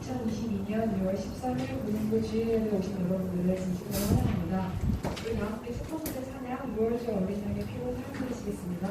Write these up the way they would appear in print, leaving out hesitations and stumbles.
2022년 6월 13일 군인부 주일회에 오신 여러분들을 진심으로 환영합니다. 우리 다 함께 축복의 찬양 6월절 어린 양의 피로 사용하시겠습니다.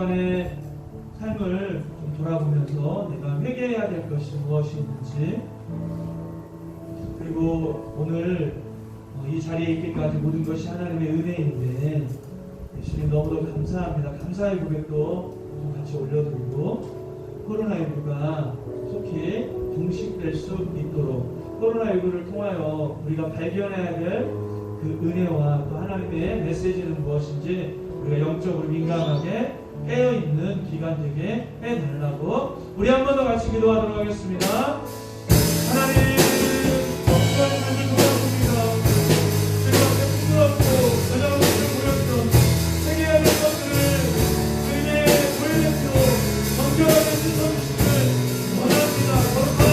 그동안의 삶을 좀 돌아보면서 내가 회개해야 될 것이 무엇이 있는지, 그리고 오늘 이 자리에 있기까지 모든 것이 하나님의 은혜인데 예수님 너무도 감사합니다. 감사의 고백도 좀 같이 올려드리고, 코로나19가 속히 종식될 수 있도록 코로나19를 통하여 우리가 발견해야 될 그 은혜와 또 하나님의 메시지는 무엇인지 우리가 영적으로 민감하게 깨어있는 기간 되게 해달라고 우리 한 번 더 같이 기도하도록 하겠습니다. 하나님, 영광의 삶을 돌아봅니다. 주님 앞에 부끄럽고 전형없이 보였던 회개해야 될 것들을 주님의 보여주시고 정결하게 씻어주시길 원합니다. 거룩한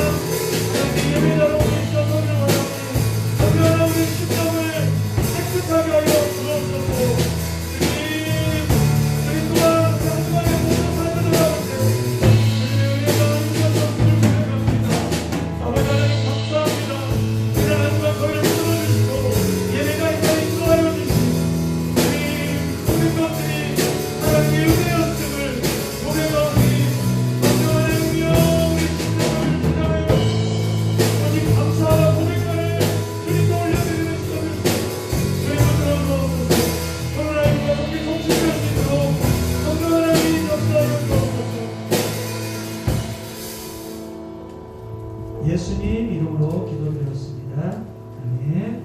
하나님 예배자로 오신 성령을 원합니다. 정결한 우리 심령을 깨끗하게 하여 주옵소서. 주님, 우리 또한 평소에 모든 삶을 돌아보세요. 주님의 은혜가 주셔서 주를 고백합니다. 아버지 하나님 감사합니다. 이날 하루가 저희를 풀어주시고 예배가 이 자리에 인도하여 주시고 주님, 모든 것들이 하나님의 은혜였음을 고백하오니 정결한 의미와 우리 심령을 주장하여 오직 감사와 고백만을 주님께 올려드리는 시간을 저희가 들어주옵소서. 코로나19가 속히 종식될 수 있도록 정결한 의미 역사하여 주옵소서. 예수님 이름으로 기도드렸습니다. 아멘.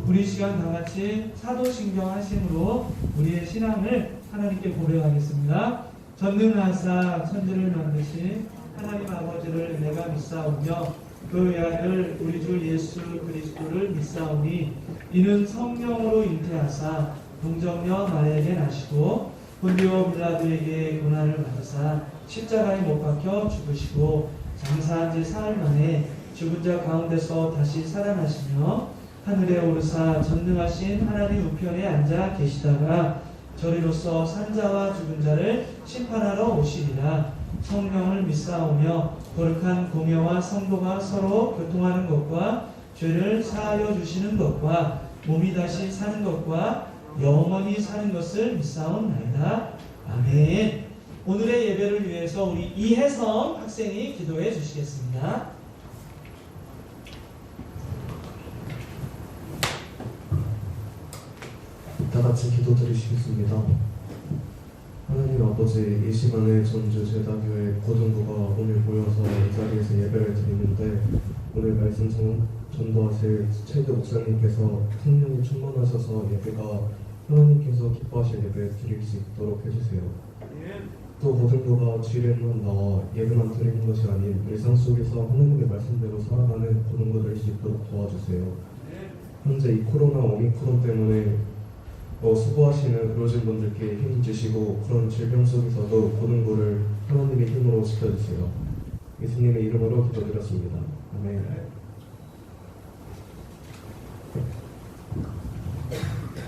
우리 시간 다 같이 사도신경 하심으로 우리의 신앙을 하나님께 고백하겠습니다. 전능하사 천지를 만드신 하나님 아버지를 내가 믿사오며 그 아들 우리 주 예수 그리스도를 믿사오니 이는 성령으로 잉태하사 동정녀 마리아에게 나시고 본디오 빌라도에게 고난을 받으사 십자가에 못 박혀 죽으시고 장사한 지 사흘 만에 죽은 자 가운데서 다시 살아나시며 하늘에 오르사 전능하신 하나님 우편에 앉아 계시다가 저리로서 산자와 죽은 자를 심판하러 오시리라. 성령을 믿사오며 거룩한 공회와 성도가 서로 교통하는 것과 죄를 사하여 주시는 것과 몸이 다시 사는 것과 영원히 사는 것을 믿사옵나이다. 아멘. 오늘의 예배를 위해서 우리 이혜성 학생이 기도해 주시겠습니다. 다 같이 기도드리시겠습니다. 하나님 아버지, 이 시간에 전주 제다교회 고등부가 오늘 모여서 이 자리에서 예배를 드리는데 오늘 말씀 전도하실 최대 목사님께서 성령이 충만하셔서 예배가 하나님께서 기뻐하실 예배 드릴 수 있도록 해주세요. 또 고등부가 주일에만 나와 예배만 드리는 것이 아닌 일상 속에서 하나님의 말씀대로 살아가는 고등부 될 수 있도록 도와주세요. 현재 이 코로나 오미크론 때문에 수고하시는 의료진분들께 힘 주시고 그런 질병 속에서도 고등부를 하나님의 힘으로 지켜주세요. 예수님의 이름으로 기도드렸습니다. 아멘.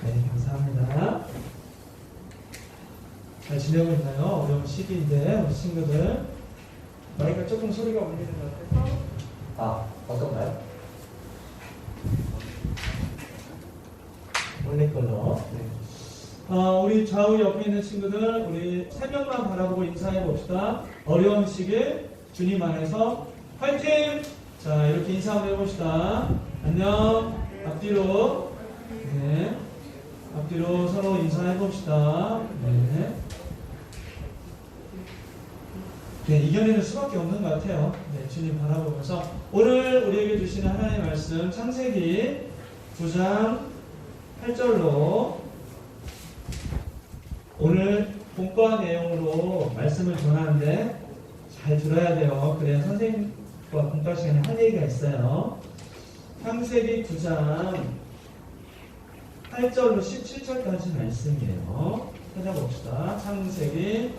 네, 감사합니다. 잘 지내고 있나요? 어려운 시기인데 우리 친구들 마이크가 조금 소리가 울리는 것 같아서 어떤가요? 원래 걸로. 네. 우리 좌우 옆에 있는 친구들 우리 세 명만 바라보고 인사해 봅시다. 어려운 시기 주님 안에서 화이팅! 자, 이렇게 인사 한번 해봅시다. 안녕. 앞뒤로. 네. 앞뒤로 서로 인사해 봅시다. 네. 네, 이겨내는 수밖에 없는 것 같아요. 네, 주님 바라보면서 오늘 우리에게 주시는 하나님의 말씀 창세기 9장 8절로 오늘 본과 내용으로 말씀을 전하는데 잘 들어야 돼요. 그래야 선생님과 본과 시간에 할 얘기가 있어요. 창세기 9장 8절로 17절까지 말씀이에요. 찾아봅시다. 창세기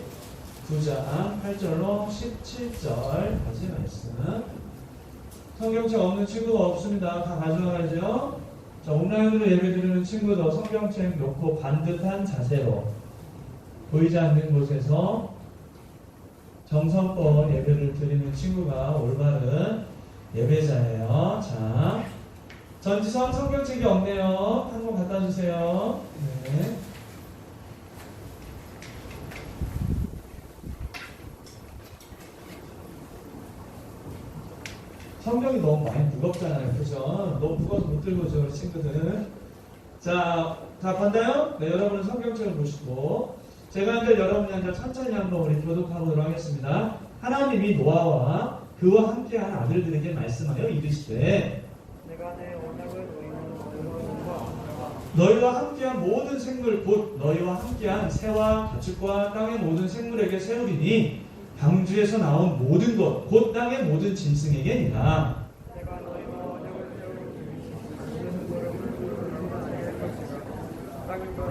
9장 8절로 17절까지 말씀. 성경책 없는 친구가 없습니다. 다 가져가야죠. 자, 온라인으로 예배드리는 친구도 성경책 놓고 반듯한 자세로 보이지 않는 곳에서 정성껏 예배를 드리는 친구가 올바른 예배자예요. 자, 전지성 성경책이 없네요. 한 번 갖다 주세요. 네. 성경이 너무 많이 무겁잖아요. 그죠? 너무 무거워서 못 들고죠, 우리 친구들은. 자, 다 봤나요? 네, 여러분은 성경책을 보시고, 제가 이제 여러분이 이제 천천히 한번 우리 교독하도록 하겠습니다. 하나님이 노아와 그와 함께한 아들들에게 말씀하여 이르시되, 내가 내 언약을 너희와 너희와 함께한 모든 생물 곧 너희와 함께한 새와 가축과 땅의 모든 생물에게 세우리니 방주에서 나온 모든 것 곧 땅의 모든 짐승에게니라. 내가 너희와 언약을 세우리니 당신은 너를 불러낼 것이라 땅을 떠나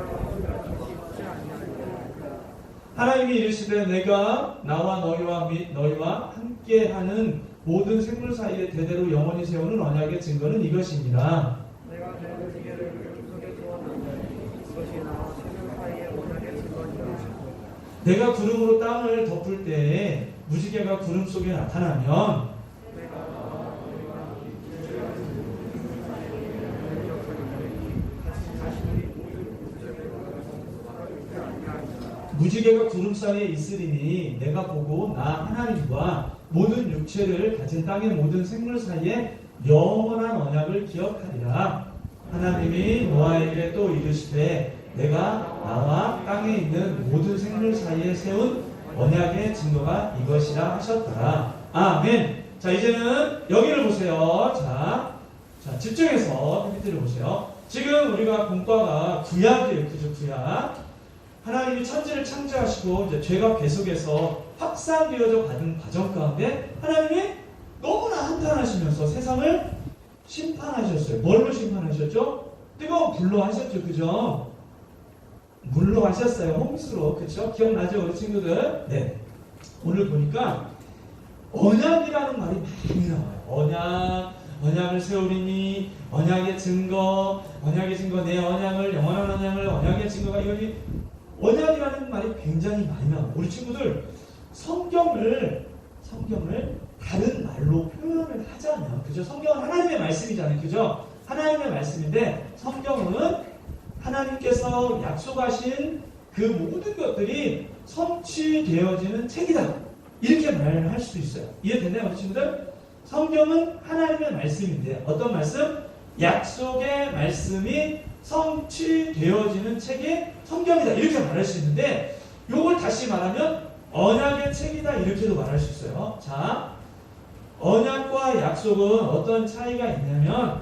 죽지 아니하리라. 하나님이 이르시되 내가 나와 너희와 함께하는 모든 생물 사이에 대대로 영원히 세우는 언약의 증거는 이것이니라. 내가 내 무지개를 속에 두었는데 이것이 나와 생물 사이의 언약의 증거니라. 내가 구름으로 땅을 덮을 때에 무지개가 구름 속에 나타나면 무지개가 구름 사이에 있으리니 내가 보고 나 하나님과 모든 육체를 가진 땅의 모든 생물 사이에 영원한 언약을 기억하리라. 하나님이 노아에게 또 이르시되 내가 나와 땅에 있는 모든 생물 사이에 세운 언약의 증거가 이것이라 하셨더라. 아멘. 자, 이제는 여기를 보세요. 자, 집중해서 PPT를 보세요. 지금 우리가 본과가 구약이에요. 그죠? 구약. 하나님이 천지를 창조하시고 이제 죄가 계속해서 확산되어져 가는 과정 가운데 하나님이 너무나 한탄하시면서 세상을 심판하셨어요. 뭘로 심판하셨죠? 뜨거운 불로 하셨죠. 그죠? 물로 하셨어요. 홍수로. 그렇죠? 기억나죠? 우리 친구들? 네. 오늘 보니까 언약이라는 말이 많이 나와요. 언약을 세우리니, 언약의 증거, 내 언약을, 영원한 언약을, 언약의 증거가 이거니 언약이라는 말이 굉장히 많이 나와요. 우리 친구들 성경을 다른 말로 표현을 하자면, 그죠? 성경은 하나님의 말씀이잖아요. 그죠? 하나님의 말씀인데 성경은 하나님께서 약속하신 그 모든 것들이 성취되어지는 책이다. 이렇게 말을 할 수도 있어요. 이해됐나요, 우리 친구들? 성경은 하나님의 말씀인데 어떤 말씀? 약속의 말씀이 성취되어지는 책이 성경이다. 이렇게 말할 수 있는데 이걸 다시 말하면 언약의 책이다. 이렇게도 말할 수 있어요. 자, 언약과 약속은 어떤 차이가 있냐면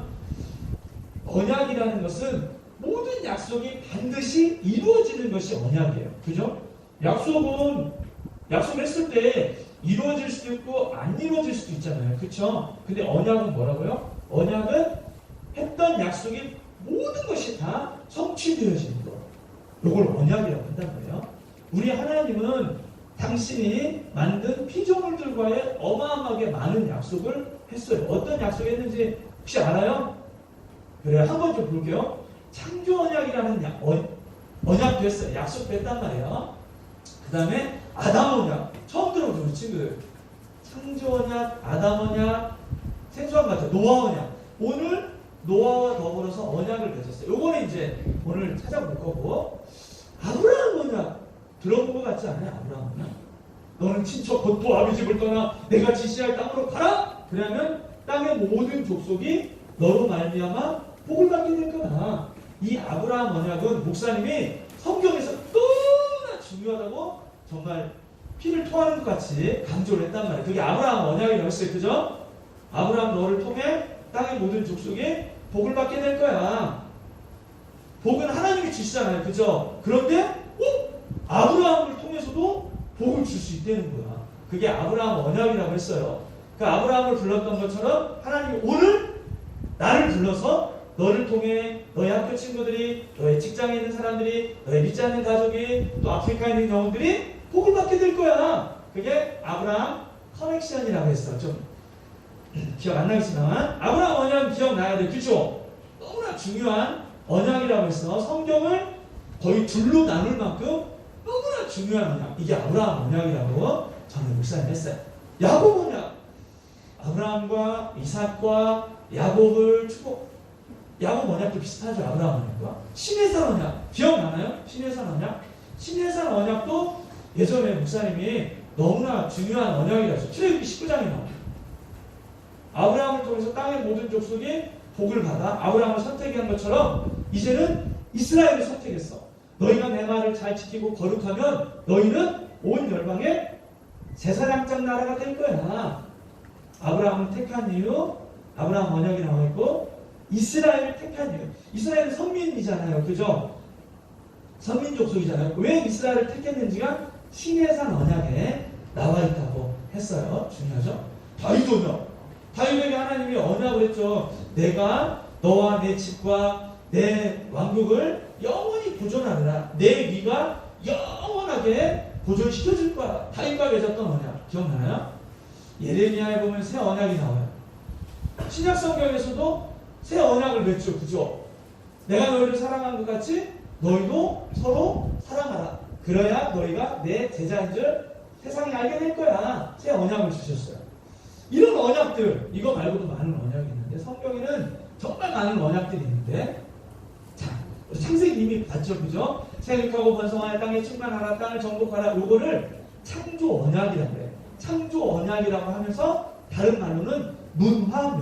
언약이라는 것은 모든 약속이 반드시 이루어지는 것이 언약이에요. 그죠? 약속을 했을 때 이루어질 수도 있고 안 이루어질 수도 있잖아요. 그쵸? 근데 언약은 뭐라고요? 언약은 했던 약속이 모든 것이 다 성취되어지는 거. 이걸 언약이라고 한단 말이에요. 우리 하나님은 당신이 만든 피조물들과의 어마어마하게 많은 약속을 했어요. 어떤 약속을 했는지 혹시 알아요? 그래, 한번 좀 볼게요. 창조 언약이라는 언약도 했어요. 약속도 했단 말이에요. 그 다음에 아담 언약. 처음 들어보죠, 우리 친구들. 창조 언약, 아담 언약, 생소한 것 같아요. 노아 언약. 오늘 노아와 더불어서 언약을 맺었어요. 요거는 이제 오늘 찾아볼 거고, 아브라함 언약 들어본 것 같지 않아요? 아브라함 언약. 너는 친척 곧또 아비 집을 떠나 내가 지시할 땅으로 가라. 그러면 땅의 모든 족속이 너로 말미암아 복을 받게 될 거다. 이 아브라함 언약은 목사님이 성경에서 너무나 중요하다고 정말 피를 토하는 것 같이 강조를 했단 말이에요. 그게 아브라함 언약이라고 했어요. 그죠? 아브라함 너를 통해 땅의 모든 족속이 복을 받게 될 거야. 복은 하나님이 주시잖아요. 그죠? 그런데 아브라함을 통해서도 복을 줄 수 있다는 거야. 그게 아브라함 언약이라고 했어요. 그 아브라함을 불렀던 것처럼 하나님이 오늘 나를 불러서 너를 통해 너의 학교 친구들이, 너의 직장에 있는 사람들이, 너의 믿지 않는 가족이, 또 아프리카에 있는 영혼들이 복을 받게 될 거야. 그게 아브라함 커넥션이라고 했어. 좀 기억 안 나겠지만 아브라함 언약은 기억나야 돼. 그죠? 너무나 중요한 언약이라고 했어. 성경을 거의 둘로 나눌 만큼 너무나 중요한 언약. 이게 아브라함 언약이라고 저는 목사님 했어요. 야곱 언약. 아브라함과 이삭과 야곱을 축복. 야곱 언약도 비슷하죠. 아브라함 언약과. 시내산 언약. 기억나나요? 시내산 언약. 시내산 언약도 예전에 목사님이 너무나 중요한 언약이라서 출애굽기 19장에 나옵니다. 아브라함을 통해서 땅의 모든 족속이 복을 받아 아브라함을 선택한 것처럼 이제는 이스라엘을 선택했어. 너희가 내 말을 잘 지키고 거룩하면 너희는 온 열방의 제사장장 나라가 될 거야. 아브라함을 택한 이유, 아브라함 언약이 나와 있고 이스라엘을 택한 이유. 이스라엘은 선민이잖아요. 그죠? 선민 족속이잖아요. 왜 이스라엘을 택했는지가 시내산 언약에 나와 있다고 했어요. 중요하죠? 다윗도요. 다윗에게 하나님이 언약을 했죠. 내가 너와 내 집과 내 왕국을 영원히 보존하리라. 내 위가 영원하게 보존시켜줄 거야. 다윗과 맺었던 언약 기억나나요? 예레미야에 보면 새 언약이 나와요. 신약 성경에서도 새 언약을 맺죠. 그죠? 내가 너희를 사랑한 것 같이 너희도 서로 사랑하라. 그래야 너희가 내 제자인 줄 세상이 알게 될 거야. 새 언약을 주셨어요. 이런 언약들, 이거 말고도 많은 언약이 있는데 성경에는 정말 많은 언약들이 있는데, 자, 창세기 이미 봤죠, 그죠? 생육하고 번성하여 땅에 충만하라, 땅을 정복하라. 요거를 창조 언약이라고 해요. 창조 언약이라고 하면서 다른 말로는 문화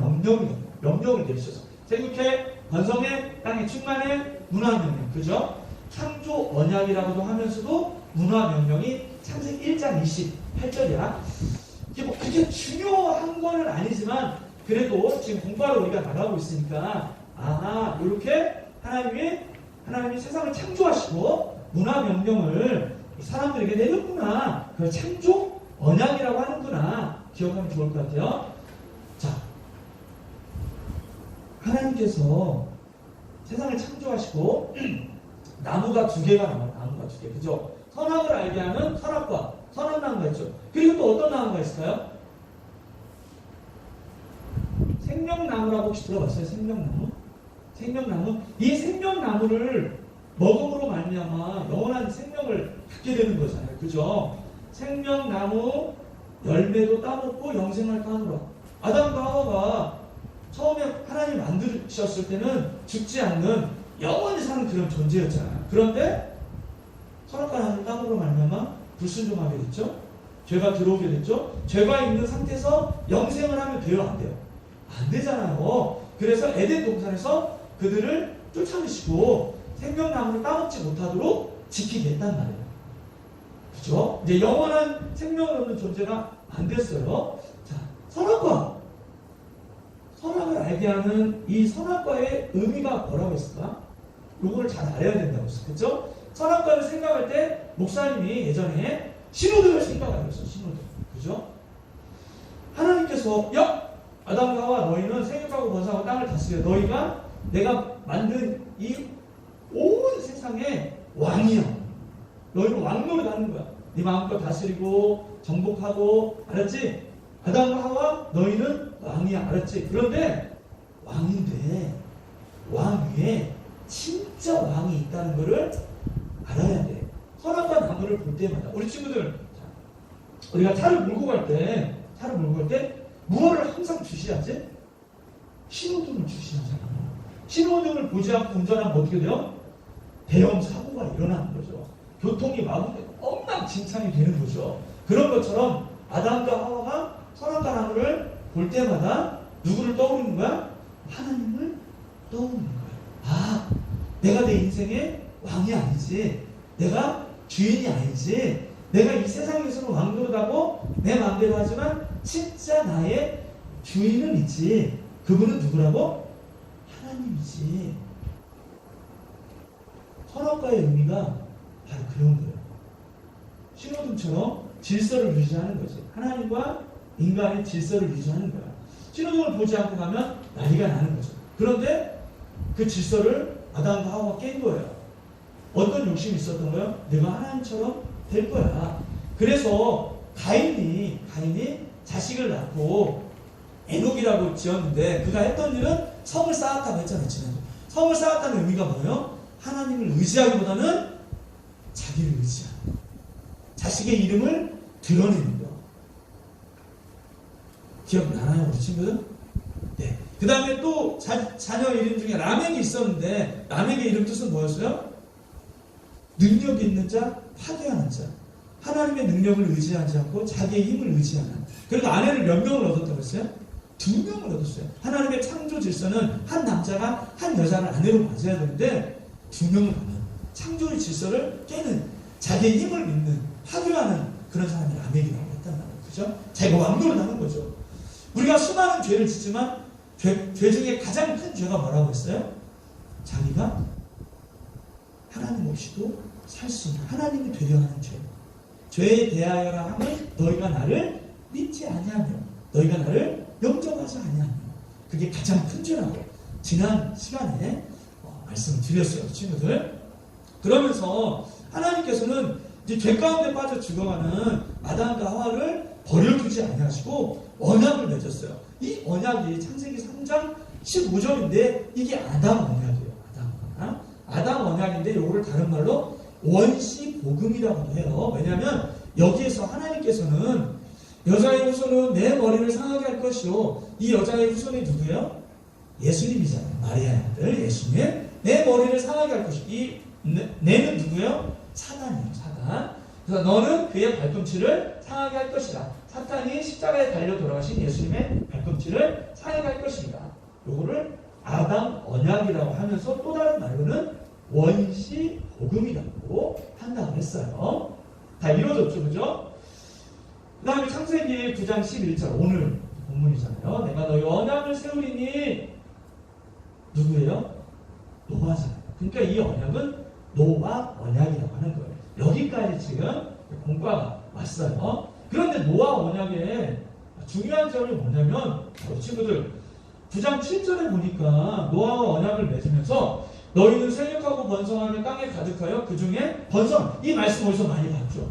명령을 내리셔서 생육해, 번성해, 땅에 충만해, 문화 명령, 그죠? 창조 언약이라고도 하면서도 문화 명령이 창세기 1장 28절이야. 이게 뭐 그렇게 중요한 거는 아니지만 그래도 지금 공부하러 우리가 나가고 있으니까 아하, 이렇게 하나님이 세상을 창조하시고 문화 명령을 사람들에게 내렸구나. 그걸 창조 언약이라고 하는구나. 기억하면 좋을 것 같아요. 자, 하나님께서 세상을 창조하시고 나무가 2개가 나와요. 나무가 2개. 그죠? 선악을 알게 하는 선악과 선악나무가 있죠. 그리고 또 어떤 나무가 있을까요? 생명나무라고 혹시 들어봤어요? 생명나무? 생명나무? 이 생명나무를 먹음으로 말미암아 영원한 생명을 갖게 되는 거잖아요. 그죠? 생명나무 열매도 따먹고 영생을 따누라. 아담과 하와가 처음에 하나님 만드셨을 때는 죽지 않는 영원히 사는 그런 존재였잖아요. 그런데 선악과 나무를 따먹으로 말미암아 불순종하게 됐죠. 죄가 들어오게 됐죠. 죄가 있는 상태에서 영생을 하면 돼요, 안 돼요? 안 되잖아요. 그래서 에덴 동산에서 그들을 쫓아내시고 생명나무를 따먹지 못하도록 지키게 했단 말이에요. 그죠? 이제 영원한 생명을 얻는 존재가 안 됐어요. 자, 선악을 알게 하는 이 선악과의 의미가 뭐라고 했을까? 요거를 잘 알아야 된다고 했어요. 그죠? 선악과를 생각할 때 목사님이 예전에 신호등을 생각하고 있어요. 신호등. 그죠? 하나님께서 야! 아담과 하와 너희는 생육하고 번성하고 땅을 다스려. 너희가 내가 만든 이 온 세상의 왕이야. 너희는 왕노릇 하는 거야. 네 마음껏 다스리고 정복하고, 알았지? 아담과 하와 너희는 왕이야. 알았지? 그런데 왕인데 왕 위에 진짜 왕이 있다는 것을 알아야 돼. 선악과 나무를 볼 때마다 우리 친구들, 우리가 차를 몰고 갈 때 무엇을 항상 주시하지? 신호등을 주시하잖아. 신호등을 보지 않고 운전하면 어떻게 돼요? 대형 사고가 일어나는 거죠. 교통이 마구되고 엉망진창이 되는 거죠. 그런 것처럼 아담과 하와가 선악과 나무를 볼 때마다 누구를 떠오르는 거야? 하나님을 떠오르는 거야. 아, 내가 내 인생의 왕이 아니지. 내가 주인이 아니지. 내가 이 세상에서는 왕노릇하고 내 마음대로 하지만 진짜 나의 주인은 있지. 그분은 누구라고? 하나님이지. 선악과의 의미가 바로 그런 거예요. 신호등처럼 질서를 유지하는 거지. 하나님과 인간의 질서를 유지하는 거야. 신호등을 보지 않고 가면 난리가 나는 거죠. 그런데 그 질서를 아담과 하와가 깬 거예요. 어떤 욕심이 있었던 거예요? 내가 하나님처럼 될 거야. 그래서 가인이 자식을 낳고 에녹이라고 지었는데 그가 했던 일은 성을 쌓았다고 했잖아요. 지난주. 성을 쌓았다는 의미가 뭐예요? 하나님을 의지하기보다는 자기를 의지하는 거. 자식의 이름을 드러내는 거. 기억나나요, 우리 친구들? 네. 그 다음에 또 자녀 이름 중에 라멕이 있었는데 라멕의 이름 뜻은 뭐였어요? 능력 있는 자, 파괴하는 자. 하나님의 능력을 의지하지 않고 자기의 힘을 의지하는. 그리고 아내를 몇 명을 얻었다고 했어요? 2명을 얻었어요. 하나님의 창조 질서는 한 남자가 한 여자를 아내로 맞아야 되는데 2명을 얻는 창조의 질서를 깨는 자기의 힘을 믿는 파괴하는 그런 사람이 라멕이라고 했단 말이에요. 그죠? 자기가 왕노를 하는 거죠. 우리가 수많은 죄를 짓지만 죄 중에 가장 큰 죄가 뭐라고 했어요? 자기가 하나님 없이도 살 수 있는 하나님이 되려 하는 죄. 죄에 대하여라 함을 너희가 나를 믿지 아니하며 너희가 나를 영접하지 아니하며 그게 가장 큰 죄라고 지난 시간에 말씀을 드렸어요. 친구들. 그러면서 하나님께서는 이제 죄 가운데 빠져 죽어가는 아담과 하와를 버려두지 아니하시고 언약을 맺었어요. 이 언약이 창세기 3장 15절인데 이게 아담 언약이에요. 아담 언약인데 이거를 다른 말로 원시 복음이라고도 해요. 왜냐하면 여기에서 하나님께서는 여자의 후손은 내 머리를 상하게 할 것이요. 이 여자의 후손이 누구예요? 예수님이잖아요. 마리아의 아들 예수님. 내 머리를 상하게 할 것이요. 이 내는 누구예요? 사단이에요. 사단. 그래서 너는 그의 발꿈치를 상하게 할 것이다. 사탄이 십자가에 달려 돌아가신 예수님의 발꿈치를 상하게 할 것입니다. 요거를 아담 언약이라고 하면서 또 다른 말로는 원시 복음이라고 한다고 했어요. 다 이루어졌죠, 그죠? 그 다음에 창세기 9장 11절 오늘 본문이잖아요. 내가 너희 언약을 세우리니 누구예요? 노아잖아요. 그러니까 이 언약은 노아 언약이라고 하는 거예요. 여기까지 지금 공과가 왔어요. 그런데 노아 언약의 중요한 점이 뭐냐면 친구들 9장 7절에 보니까 노아와 언약을 맺으면서 너희는 생육하고 번성하며 땅에 가득하여 그 중에 번성 이 말씀 어디서 많이 봤죠?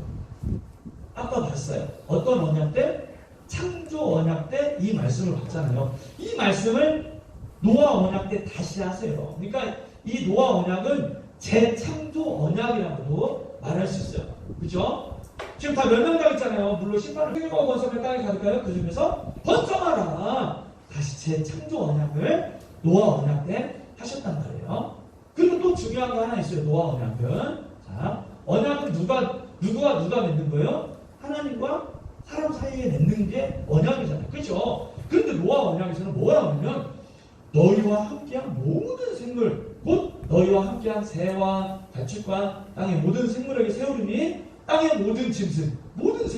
아까 봤어요. 어떤 언약 때? 창조 언약 때 이 말씀을 봤잖아요. 이 말씀을 노아 언약 때 다시 하세요. 그러니까 이 노아 언약은 재창조 언약이라고도 말할 수 있어요. 그죠? 지금 다 몇 명 다 있잖아요. 물론 심판을 생육하고 번성하며 땅에 가득하여 그 중에서 번성하라. 다시 재창조 언약을 노아 언약 때 하셨단 말이에요. 그리고 또 중요한 거 하나 있어요. 노아 언약은. 자, 언약은 누가 맺는 거예요? 하나님과 사람 사이에 맺는 게 언약이잖아요. 그렇죠? 그런데 노아 언약에서는 뭐라 하냐면 너희와 함께한 모든 생물 곧 너희와 함께한 새와 가축과 땅의 모든 생물에게 세우리니 땅의 모든 짐승 모든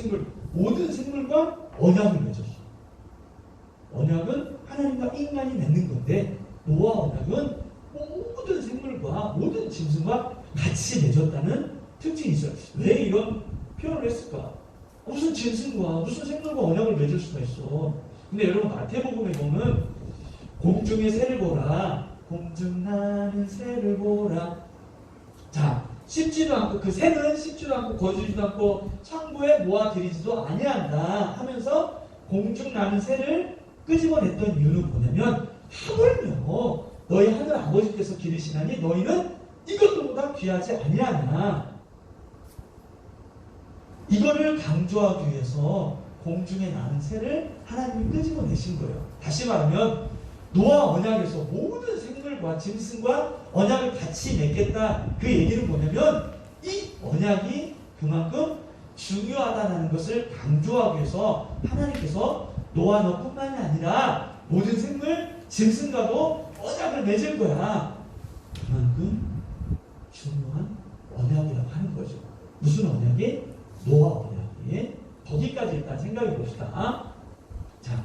생물과 언약을 맺었어. 언약은 하나님과 인간이 맺는 건데 노아 언약은 모든 생물과 모든 짐승과 같이 맺었다는 특징이 있어요. 왜 이런 표현을 했을까? 무슨 짐승과 무슨 생물과 언약을 맺을 수가 있어. 근데 여러분 마태복음에 보면 공중의 새를 보라. 공중 나는 새를 보라. 자, 씹지도 않고 그 새는 씹지도 않고 거두지도 않고 창고에 모아들이지도 아니한다 하면서 공중 나는 새를 끄집어냈던 이유는 뭐냐면 하물며 너희 하늘 아버지께서 기르시나니 너희는 이것들보다 귀하지 아니하냐. 이거를 강조하기 위해서 공중에 나는 새를 하나님이 끄집어내신 거예요. 다시 말하면 노아 언약에서 모든 생물과 짐승과 언약을 같이 맺겠다. 그 얘기는 뭐냐면 이 언약이 그만큼 중요하다는 것을 강조하기 위해서 하나님께서 노아 너뿐만이 아니라 모든 생물, 짐승과도 언약을 맺을 거야. 그만큼 중요한 언약이라고 하는 거죠. 무슨 언약이? 노아 언약이. 거기까지 일단 생각해 봅시다. 자,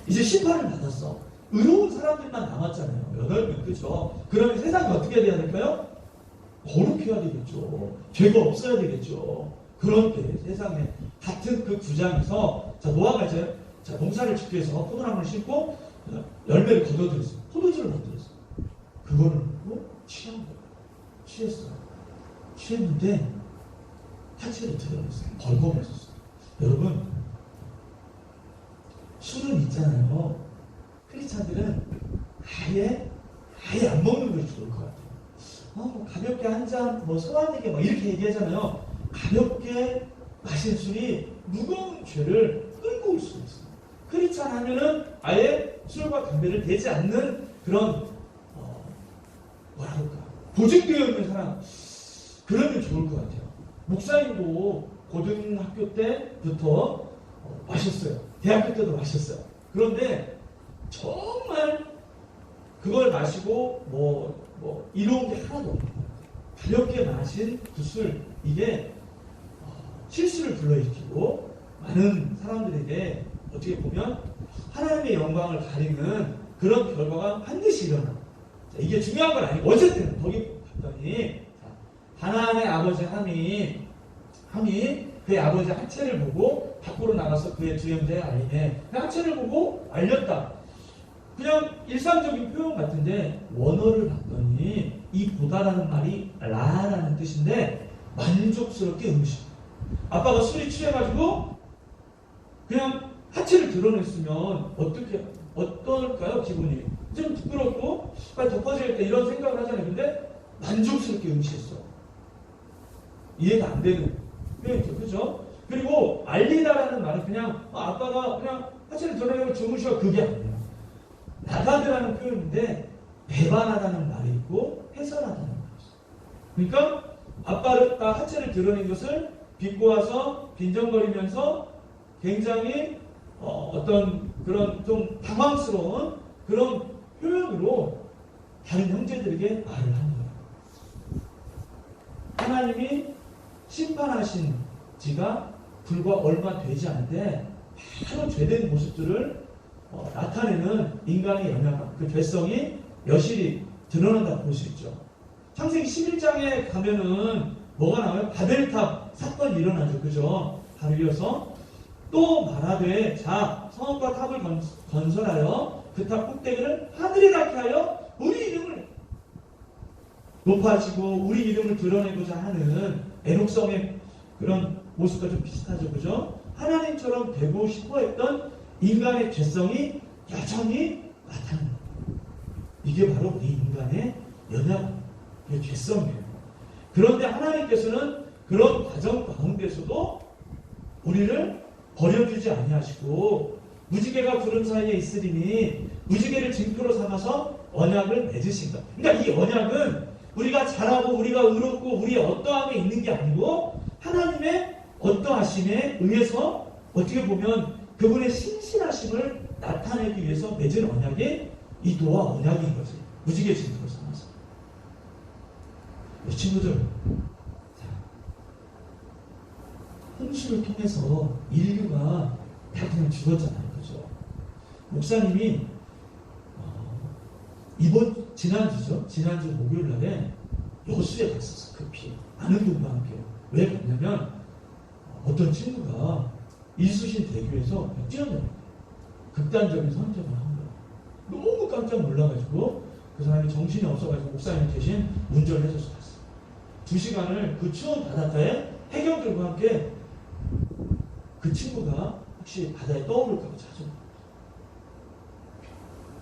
이제 심판을 받았어. 의로운 사람들만 남았잖아요. 8명, 그죠? 그러면 세상이 어떻게 돼야 될까요? 거룩해야 되겠죠. 죄가 없어야 되겠죠. 그런데 세상에 같은 그 9장에서 자, 노아가 이제 자, 농사를 짓기 위해서 포도나무를 심고 열매를 거둬들였어요. 포도주를 만들었어요. 그거를 보고 취한 거예요. 취했어요. 취했는데 한치를 들어냈어요. 벌거벗었어요. 여러분 술은 있잖아요. 크리스찬들은 아예 안 먹는 것이 좋을 것 같아요. 가볍게 한 잔, 소화되게 이렇게 얘기하잖아요. 가볍게 마신 술이 무거운 죄를 끌고 올 수 있어요. 크리스찬 하면은 아예 술과 담배를 대지 않는 그런 뭐라 그럴까 보증되어 있는 사람 그러면 좋을 것 같아요. 목사님도 고등학교 때부터 마셨어요. 대학교 때도 마셨어요. 그런데 정말 그걸 마시고 이로운 게 하나도 없는 거예요. 가볍게 마신 그 술, 이게 실수를 불러일으키고 많은 사람들에게 어떻게 보면 하나님의 영광을 가리는 그런 결과가 반드시 일어나. 자, 이게 중요한 건 아니고 어쨌든 거기 갔더니 가나안의 아버지 함이 그의 아버지 하체를 보고 밖으로 나가서 그의 두 형제의 아이네 그 하체를 보고 알렸다. 그냥 일상적인 표현 같은데 원어를 봤더니 이 보다라는 말이 라라는 뜻인데 만족스럽게 음식. 아빠가 술이 취해가지고 그냥 하체를 드러냈으면 어떨까요? 기분이 좀 부끄럽고 빨리 덮어져야 돼 이런 생각을 하잖아요. 근데 만족스럽게 음식했어. 이해가 안 되는 표현이죠. 그죠? 그리고 알리다라는 말은 그냥 아빠가 그냥 하체를 드러내고 주무셔 그게 아니에요. 나가드라는 표현인데 배반하다는 말이 있고 해설하다는 말이 있어요. 그러니까 아빠가 하체를 드러낸 것을 비꼬아서 빈정거리면서 굉장히 어떤 그런 좀 당황스러운 그런 표현으로 다른 형제들에게 말을 하는 거예요. 하나님이 심판하신 지가 불과 얼마 되지 않은데 바로 죄된 모습들을 나타내는 인간의 연약함, 그 죄성이 여실히 드러난다고 볼 수 있죠. 창세기 11장에 가면은 뭐가 나와요? 바벨탑 사건이 일어나죠. 그죠? 바로 이어서 또 말하되 자 성읍과 탑을 건설하여 그 탑 꼭대기를 하늘에 닿게 하여 우리 이름을 높아지고 우리 이름을 드러내고자 하는 애녹성의 그런 모습과 좀 비슷하죠. 그죠? 하나님처럼 되고 싶어 했던 인간의 죄성이 여전히 나타납니다. 이게 바로 우리 인간의 연약함, 죄성이에요. 그런데 하나님께서는 그런 과정 가운데서도 우리를 버려주지 아니하시고 무지개가 구름 사이에 있으리니 무지개를 징표로 삼아서 언약을 맺으신다. 그러니까 이 언약은 우리가 잘하고 우리가 의롭고 우리의 어떠함에 있는 게 아니고 하나님의 어떠하심에 의해서 어떻게 보면 그분의 신실하심을 나타내기 위해서 맺은 언약이 이 노아 언약인 거지. 무지개 징표로 삼아서. 친구들, 홍수를 통해서 인류가 다 그냥 죽었잖아요. 그죠? 목사님이 지난주 목요일 날에 여수에 갔었어. 급히 아는 분과 함께. 왜 갔냐면 어떤 친구가 이수신 대교에서 뛰어내린 거예요. 극단적인 선택을 한 거예요. 너무 깜짝 놀라가지고 그 사람이 정신이 없어가지고 목사님 대신 운전을 해줘서 갔어요. 2시간을 그 추운 바닷가에 해경들과 함께 그 친구가 혹시 바다에 떠오를까봐 찾아온 거예요.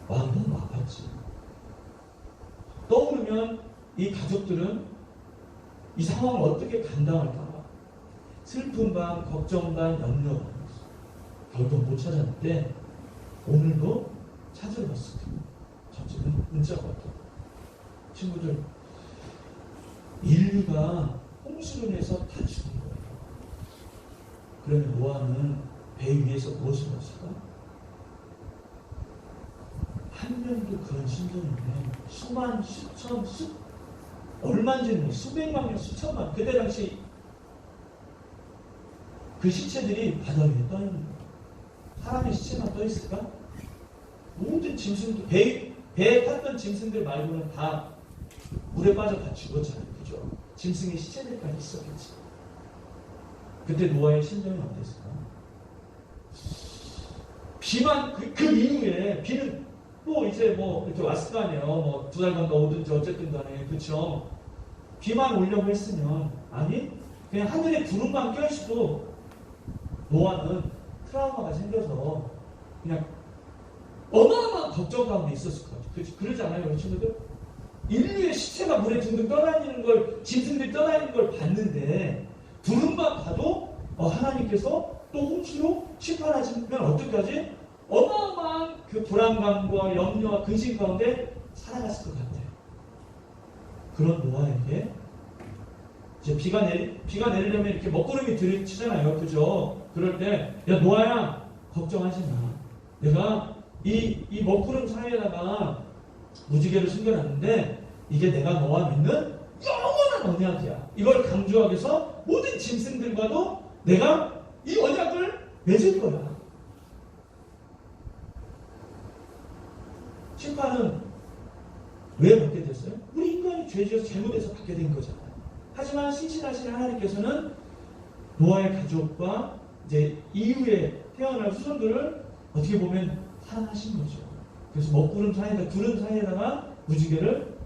마음 너무 아팠지. 떠오르면 이 가족들은 이 상황을 어떻게 감당할까? 슬픔 반, 걱정 반, 염려 반. 결국 못 찾았는데 오늘도 찾으러 갔을 때 저쪽은 문자가 왔다. 친구들, 인류가 홍수로 인해서 다 죽은 거예요. 그러면 노아는 배 위에서 무엇을 했을까? 한 명도 그런 심정인데 수만, 수천, 얼마인지는 수백만 명, 수천만. 그때 당시 그 시체들이 바다 위에 떠 있는 거예요. 사람의 시체만 떠 있을까? 모든 짐승들, 배에 탔던 짐승들 말고는 다 물에 빠져 다 죽었잖아요. 그죠? 짐승의 시체들까지 있었겠지. 그때 노아의 심정이 어땠을까? 비만, 그 이후에 비는 또 이제 이렇게 왔을 거 아니에요. 2달간 더 오든지 어쨌든 간에. 그쵸? 비만 오려고 했으면, 아니, 그냥 하늘에 구름만 껴있어도 노아는 트라우마가 생겨서 그냥 어마어마한 걱정 가운데 있었을 것 같아요. 그러지 않아요, 우리 친구들? 인류의 시체가 물에 둥둥 떠다니는 걸, 짐승들이 떠다니는 걸 봤는데, 구름만 봐도 하나님께서 또 홍수로 심판하시면 어떻게 하지? 어마어마한 그 불안감과 염려와 근심 가운데 살아갔을 것 같아요. 그런 노아에게 이제 비가 내리려면 이렇게 먹구름이 들이치잖아요. 그죠? 그럴 때, 야, 노아야, 걱정하지 마. 내가 이 먹구름 사이에다가 무지개를 숨겨놨는데 이게 내가 너와 믿는 영원한 언약이야. 이걸 강조하기 위해서 모든 짐승들과도 내가 이 언약을 맺을 거야. 심판은 왜 받게 됐어요? 우리 인간이 죄지어서 잘못해서 받게 된 거잖아요. 하지만 신실하신 하나님께서는 노아의 가족과 이제 이후에 태어날 후손들을 어떻게 보면 사랑하신 거죠. 그래서 먹구름 사이에다 구름 사이에다가 무지개를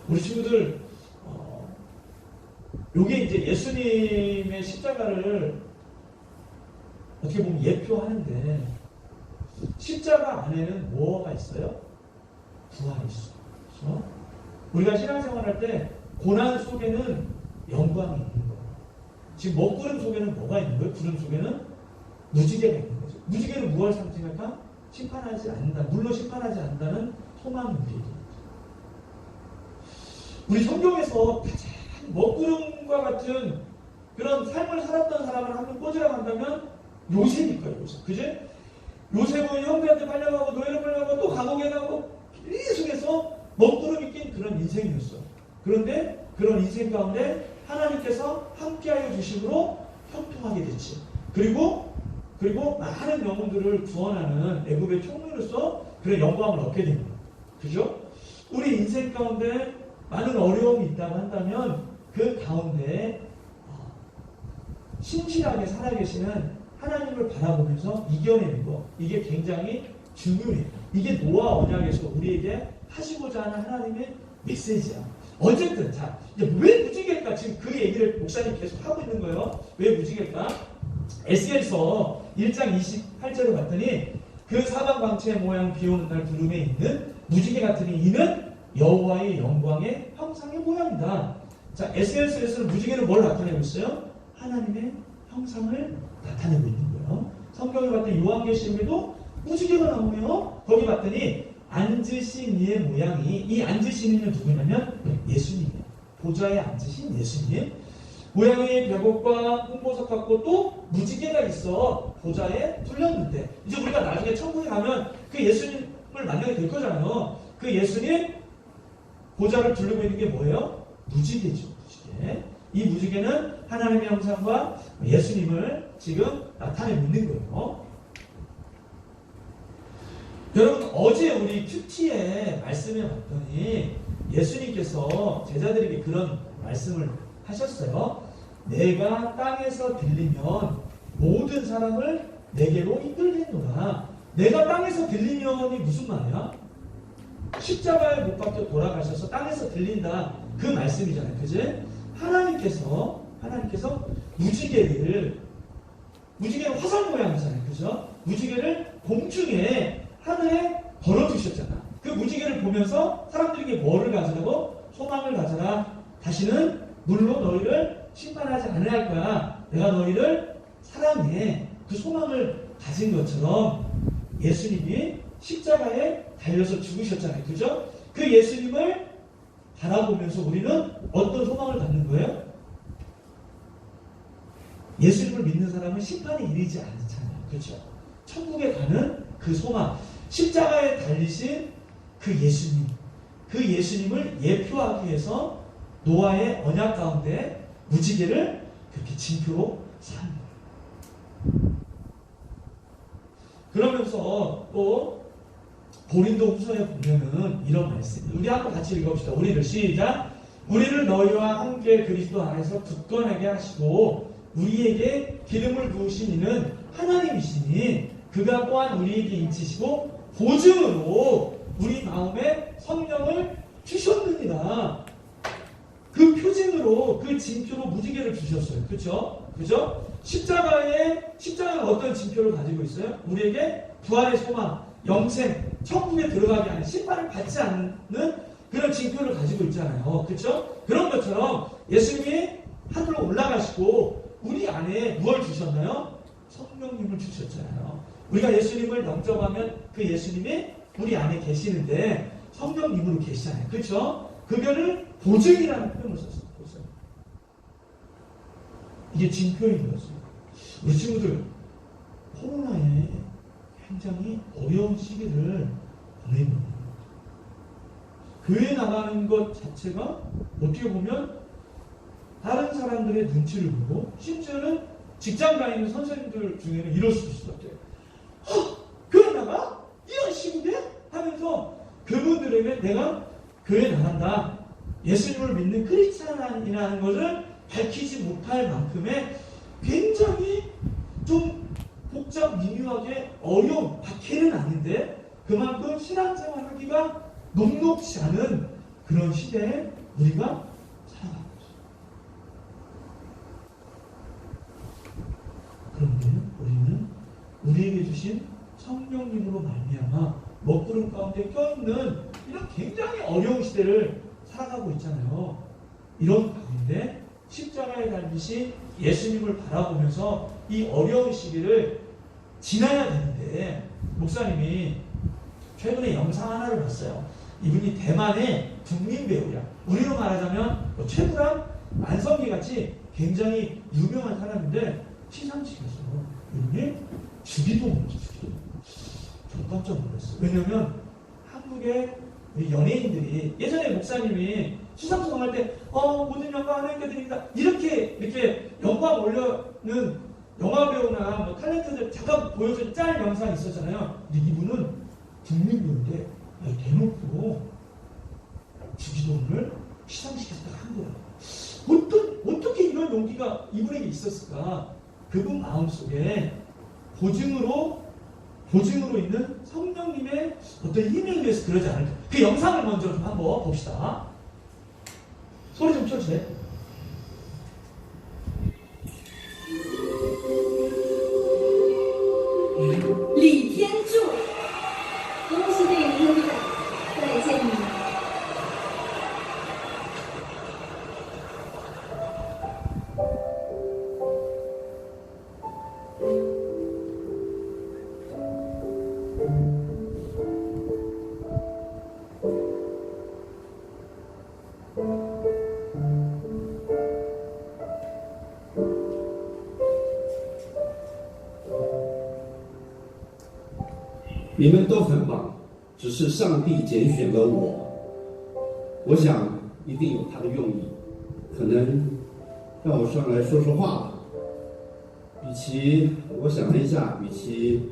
우리 친구들 요게 이제 예수님의 십자가를 어떻게 보면 예표하는데 십자가 안에는 뭐가 있어요? 부활이 있어요. 그렇죠? 우리가 신앙생활할 때 고난 속에는 영광이 있는 거예요. 지금 먹구름 속에는 뭐가 있는 거예요? 구름 속에는 무지개가 있는 거죠. 무지개는 무엇을 상징할까? 심판하지 않는다. 물로 심판하지 않는다는 소망을 얘기합니다. 우리 성경에서 가장 먹구름과 같은 그런 삶을 살았던 사람을 한 명 꽂으라고 한다면 요셉일 거예요. 요셉. 그지? 요셉은 형들한테 팔려가고 노예로 팔려가고 또 감옥에 가고 계속해서 먹구름이 낀 그런 인생이었어. 그런데 그런 인생 가운데 하나님께서 함께하여 주심으로 형통하게 됐지. 그리고 많은 영혼들을 구원하는 애굽의 총리로서 그런 영광을 얻게 됩니다. 그죠? 우리 인생 가운데 많은 어려움이 있다고 한다면 그 가운데 신실하게 살아계시는 하나님을 바라보면서 이겨내는 거, 이게 굉장히 중요해요. 이게 노아 언약에서 우리에게 하시고자 하는 하나님의 메시지야. 어쨌든 자, 이제 왜 무지개일까? 지금 그 얘기를 목사님 계속 하고 있는 거예요. 왜 무지개일까? 에스겔서 1장 28절을 봤더니 그 사방 광채의 모양 비오는 날 구름에 있는 무지개 같으니 이는 여호와의 영광의 형상의 모양이다. 자, 에스겔서에서는 무지개는 뭘 나타내고 있어요? 하나님의 형상을 나타내고 있는 거예요. 성경에 봤더니 요한계시록에도 무지개가 나오며 거기 봤더니 앉으신 이의 모양이, 이 앉으신 이는 누구냐면 예수님이에요. 보좌에 앉으신 예수님. 모양이 벽옥과 홍보석 같고 또 무지개가 있어 보좌에 둘렸는데 이제 우리가 나중에 천국에 가면 그 예수님을 만나게 될 거잖아요. 그 예수님 보좌를 둘르고 있는 게 뭐예요? 무지개죠. 무지개. 이 무지개는 하나님의 형상과 예수님을 지금 나타내고 있는 거예요. 여러분 어제 우리 큐티에 말씀해 봤더니 예수님께서 제자들에게 그런 말씀을 하셨어요. 내가 땅에서 들리면 모든 사람을 내게로 이끌겠노라. 내가 땅에서 들리면이 무슨 말이야? 십자가에 못 박혀 돌아가셔서 땅에서 들린다. 그 말씀이잖아요. 그지? 하나님께서 무지개는 화살 모양이잖아요. 그죠? 무지개를 공중에 하늘에 걸어두셨잖아. 그 무지개를 보면서 사람들에게 뭐를 가지라고? 소망을 가져라. 다시는 물로 너희를 심판하지 않을 거야. 내가 너희를 사랑해. 그 소망을 가진 것처럼 예수님이 십자가에 달려서 죽으셨잖아요. 그죠? 그 예수님을 바라보면서 우리는 어떤 소망을 갖는 거예요? 예수님을 믿는 사람은 심판에 이르지 않잖아요. 그렇죠? 천국에 가는 그 소망. 십자가에 달리신 그 예수님. 그 예수님을 예표하기 위해서 노아의 언약 가운데 무지개를 그렇게 징표로 삼는 거예요. 그러면서 또 고린도 후서에 보면은 이런 말씀. 우리 한번 같이 읽어봅시다. 우리를 시작. 우리를 너희와 함께 그리스도 안에서 굳건하게 하시고 우리에게 기름을 부으신 이는 하나님이시니 그가 또한 우리에게 인치시고 보증으로 우리 마음에 성령을 주셨느니라. 그 표징으로 그 징표로 무지개를 주셨어요. 그렇죠? 그죠? 십자가가 어떤 징표를 가지고 있어요? 우리에게 부활의 소망, 영생, 천국에 들어가게 하는 심판을 받지 않는 그런 징표를 가지고 있잖아요. 그렇죠? 그런 것처럼 예수님이 하늘로 올라가시고 우리 안에 무엇을 주셨나요? 성령님을 주셨잖아요. 우리가 예수님을 영접하면 그 예수님이 우리 안에 계시는데 성령님으로 계시잖아요. 그렇죠? 그거를 보증이라는 표현을 썼어요. 이게 징표인 거죠. 우리 친구들 코로나에 굉장히 어려운 시기를 보내는 거예요. 교회 나가는 것 자체가 어떻게 보면 다른 사람들의 눈치를 보고 심지어는 직장 다니는 선생님들 중에는 이럴 수도 있을 것 같아요. 교회 나가? 이런 식인데? 하면서 그분들에게 내가 교회 나간다. 예수님을 믿는 크리스찬이라는 것을 밝히지 못할 만큼의 굉장히 좀 복잡 미묘하게 어려운 박해는 아닌데 그만큼 신앙생활 하기가 녹록지 않은 그런 시대에 우리가 살아가고 있습니다. 그런데 우리는 우리에게 주신 성령님으로 말미암아 먹구름 가운데 껴있는 이런 굉장히 어려운 시대를 살아가고 있잖아요. 이런 가운데 십자가에 달리신 예수님을 바라보면서 이 어려운 시기를 지나야 되는데 목사님이 최근에 영상 하나를 봤어요. 이분이 대만의 국민 배우야. 우리로 말하자면 최불암, 만성기 같이 굉장히 유명한 사람인데 시상식에서 이분이 주기도문을 주기도. 저 깜짝 놀랐어요. 왜냐하면 한국의 연예인들이 예전에 목사님이 시상식 할 때 모든 영광 하나님께 드립니다. 이렇게 영광 올려는 영화 배우나 뭐 탤런트들 잠깐 보여준 짤 영상이 있었잖아요. 근데 이분은 국민 배우인데 대놓고 주기도문을 시상식에서 딱 한 거예요. 어떻게 이런 용기가 이분에게 있었을까? 그분 마음속에 보증으로 있는 성령님의 어떤 힘에 의해서 그러지 않을까. 그 영상을 먼저 좀 한번 봅시다. 소리 좀 켜주세요. 李天柱，恭喜这一天，再见你。你们都很棒，只是上帝拣选了我。我想一定有他的用意，可能让我上来说说话吧。与其我想了一下，与其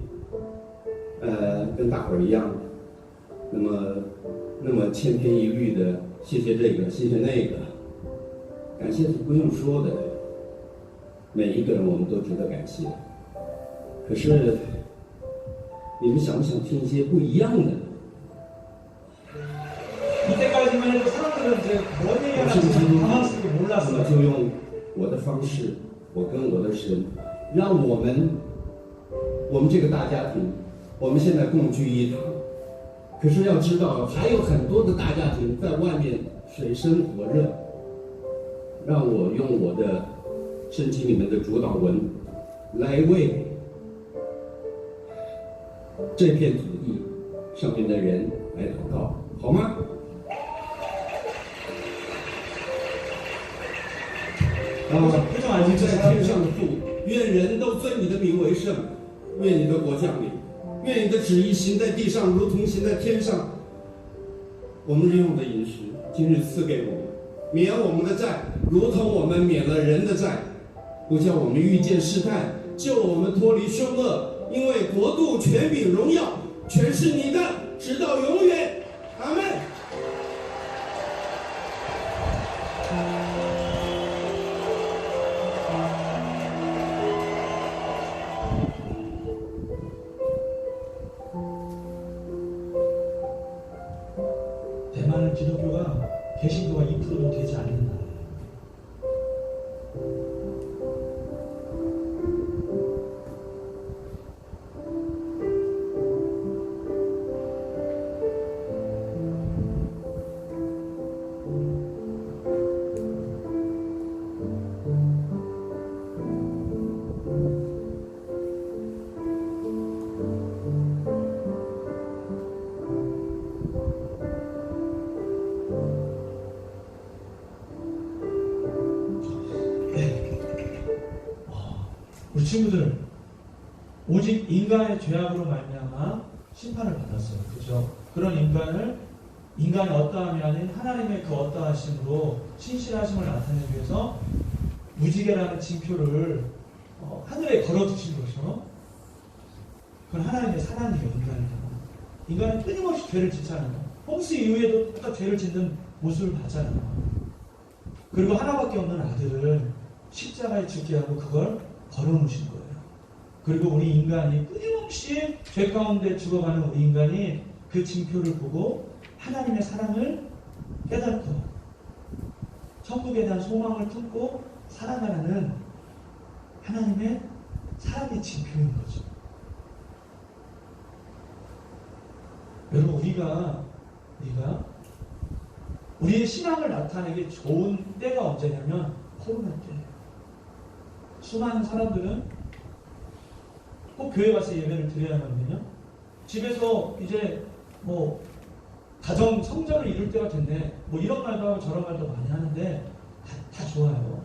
跟大伙儿一样，那么千篇一律的谢谢这个谢谢那个，感谢是不用说的，每一个人我们都值得感谢。可是你们想不想听一些不一样的？ 이때까지만 해도 사람들은 이제 뭔 我 얘기하는지 是不是 당황스럽게 我 몰랐어요. 就用我的方式，我跟我的神，让我们这个大家庭，我们现在共聚一堂。可是要知道，还有很多的大家庭在外面水深火热。让我用我的圣经里面的主导文来为这片土地上面的人来祷告，好吗？ 我们在天上的父，愿人都尊你的名为圣，愿你的国降临，愿你的旨意行在地上，如同行在天上。我们日用的饮食，今日赐给我们，免我们的债，如同我们免了人的债，不叫我们遇见试探，救我们脱离凶恶，因为国度、权柄、荣耀，全是你的，直到永远。阿门。 대만은 기독교가 개신교가 2%도 되지 않는 나라예요. 우리 친구들 오직 인간의 죄악으로 말미암아 심판을 받았어요. 그죠? 그런 인간의 어떠함이 아닌 하나님의 그 어떠하심으로 신실하심을 나타내기 위해서 무지개라는 징표를 하늘에 걸어두신 거죠. 그건 하나님의 사랑이에요. 인간은 끊임없이 죄를 짓잖아요. 홍수 이후에도 똑같이 죄를 짓는 모습을 봤잖아요. 그리고 하나밖에 없는 아들을 십자가에 죽게 하고 그걸 걸어놓으신 거예요. 그리고 우리 인간이 끊임없이 죄 가운데 죽어가는 우리 인간이 그 징표를 보고 하나님의 사랑을 깨닫고 천국에 대한 소망을 품고 살아가는 하나님의 사랑의 징표인 거죠. 여러분 우리의 신앙을 나타내기 좋은 때가 언제냐면 코로나 때예요. 수많은 사람들은 꼭 교회 가서 예배를 드려야 하거든요. 집에서 이제 가정 성전을 이룰 때가 됐네. 이런 말도 하고 저런 말도 많이 하는데 다 좋아요.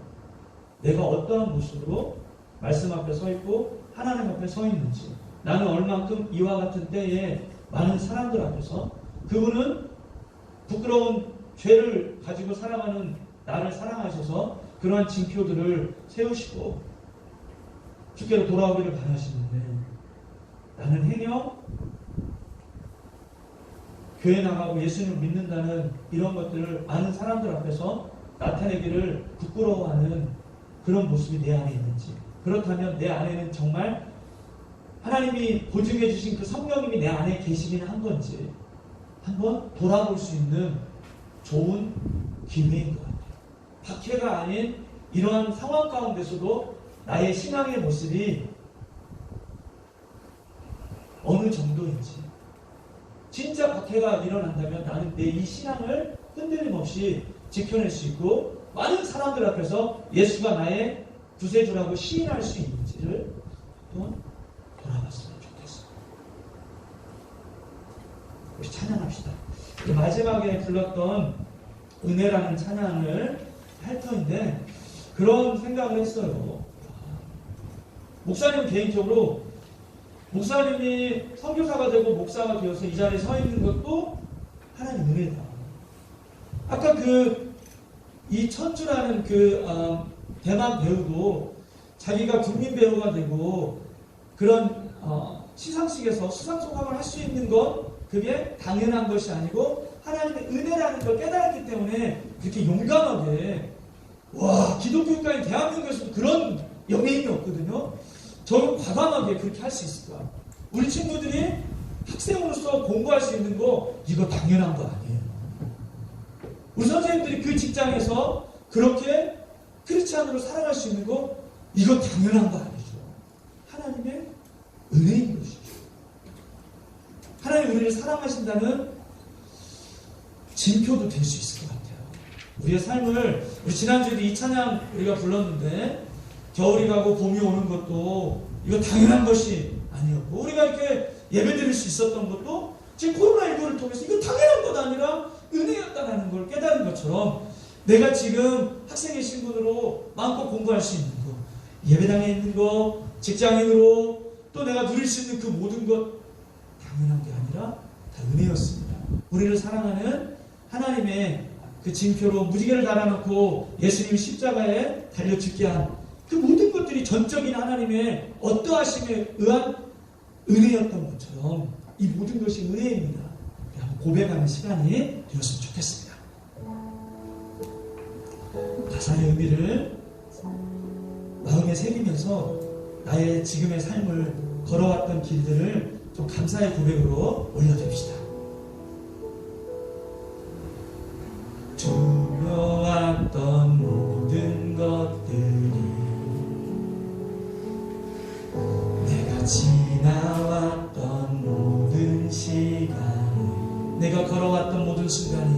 내가 어떠한 모습으로 말씀 앞에 서 있고 하나님 앞에 서 있는지, 나는 얼만큼 이와 같은 때에 많은 사람들 앞에서 그분은 부끄러운 죄를 가지고 살아가는 나를 사랑하셔서 그러한 징표들을 세우시고 주께로 돌아오기를 바라시는데, 나는 행여 교회 나가고 예수님을 믿는다는 이런 것들을 많은 사람들 앞에서 나타내기를 부끄러워하는 그런 모습이 내 안에 있는지, 그렇다면 내 안에는 정말 하나님이 보증해 주신 그 성령님이 내 안에 계시긴 한 건지 한번 돌아볼 수 있는 좋은 기회인 것 같아요. 박해가 아닌 이러한 상황 가운데서도 나의 신앙의 모습이 어느 정도인지, 진짜 박해가 일어난다면 나는 내 이 신앙을 흔들림 없이 지켜낼 수 있고 많은 사람들 앞에서 예수가 나의 구세주라고 시인할 수 있는지를 한번 돌아봤으면 좋겠어요. 우리 찬양합시다. 마지막에 불렀던 은혜라는 찬양을 할 터인데 그런 생각을 했어요. 목사님 개인적으로 목사님이 선교사가 되고 목사가 되어서 이 자리에 서 있는 것도 하나님 은혜다. 아까 이 천주라는 대만 배우도 자기가 국민 배우가 되고 그런 시상식에서 수상 소감을 할 수 있는 것, 그게 당연한 것이 아니고 하나님의 은혜라는 걸 깨달았기 때문에 그렇게 용감하게, 기독교인까지 대한민국에서도 그런 연예인이 없거든요. 저는 과감하게 그렇게 할 수 있을까? 우리 친구들이 학생으로서 공부할 수 있는 거, 이거 당연한 거 아니에요. 우리 선생님들이 그 직장에서 그렇게 크리스찬으로 살아갈 수 있는 거, 이거 당연한 거 아니죠. 하나님의 은혜인 것이죠. 하나님 우리를 사랑하신다는 징표도 될 수 있을 것 같아요. 우리의 삶을, 우리 지난주에도 이 찬양 우리가 불렀는데, 겨울이 가고 봄이 오는 것도 이거 당연한 것이 아니었고, 우리가 이렇게 예배드릴 수 있었던 것도 지금 코로나19를 통해서 이거 당연한 것 아니라 은혜였다는 걸 깨달은 것처럼, 내가 지금 학생의 신분으로 마음껏 공부할 수 있는 것, 예배당에 있는 것, 직장인으로 또 내가 누릴 수 있는 그 모든 것 당연한 게 아니라 다 은혜였습니다. 우리를 사랑하는 하나님의 그 징표로 무지개를 달아놓고 예수님이 십자가에 달려 죽게 한 그 모든 것들이 전적인 하나님의 어떠하심에 의한 은혜였던 것처럼 이 모든 것이 은혜입니다. 한번 고백하는 시간이 되었으면 좋겠습니다. 가사의 의미를 마음에 새기면서 나의 지금의 삶을 걸어왔던 길들을 좀 감사의 고백으로 올려드립시다. 두려웠던 모든 것들이 내가 지나왔던 모든 시간이, 내가 걸어왔던 모든 순간이,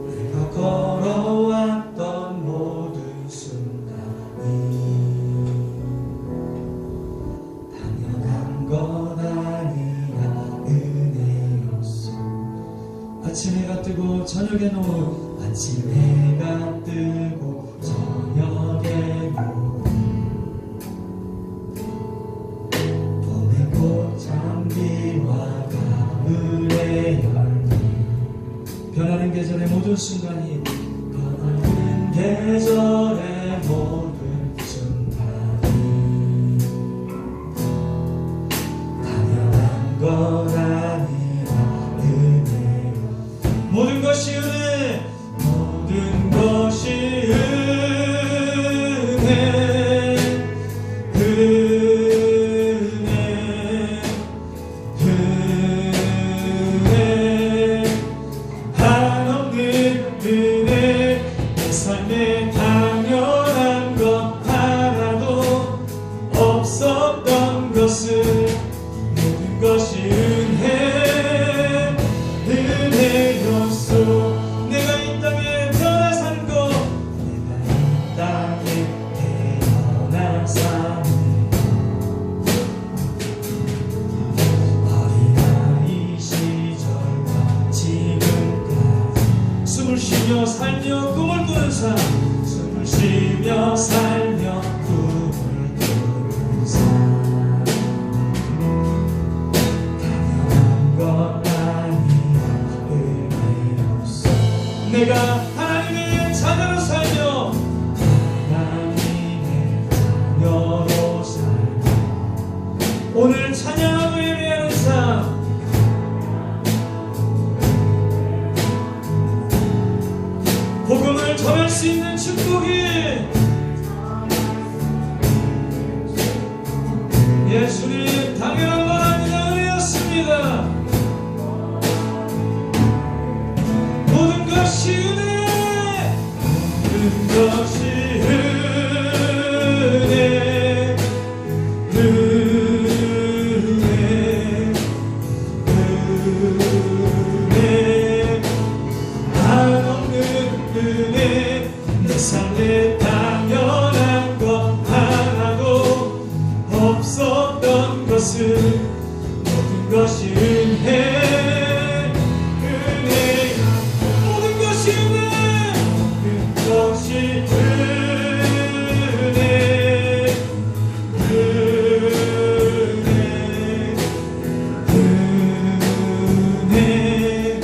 내가 걸어왔던 모든 순간이 당연한 건 아니야 은혜였어. 아침 해가 뜨고 저녁에 노을, 아침 해가 뜨고 저녁에 노을, 은혜 열매 변하는 계절의 모든 순간이 변하는 계절의 모든 순간이 당연한 것 아니라 은혜 모든 것이 은혜 모든 것이 은혜 은혜 한없는 은혜 내 삶에 당연한 것 하나도 없었던 것을 모든 것이 은혜 은혜였소 내가 이 땅에 태어나 산 것 내가 이 땅에 태어나 산 어린아이 시절과 지금까지 숨을 쉬며 살며 꿈을 꾸는 삶 숨을 쉬며 살며 꿈을 꾸는 삶 당연한 것 아니라 은혜였어 내가 하나님의 자녀로 살며 하나님의 자녀로 살며 오늘 찬양하고 예배하는 삶 복음을 전할 수 있는 축복이 예수님 당연한 것 아니라 은혜였습니다. 모든 것이 은혜 모든 것이 은혜 은혜 은혜 한없는 은혜 내 삶에 당연한 것 하나도 없었던 것을 모든 것이 은혜 은혜 모든 것이 은혜 모든 것이 은혜 은혜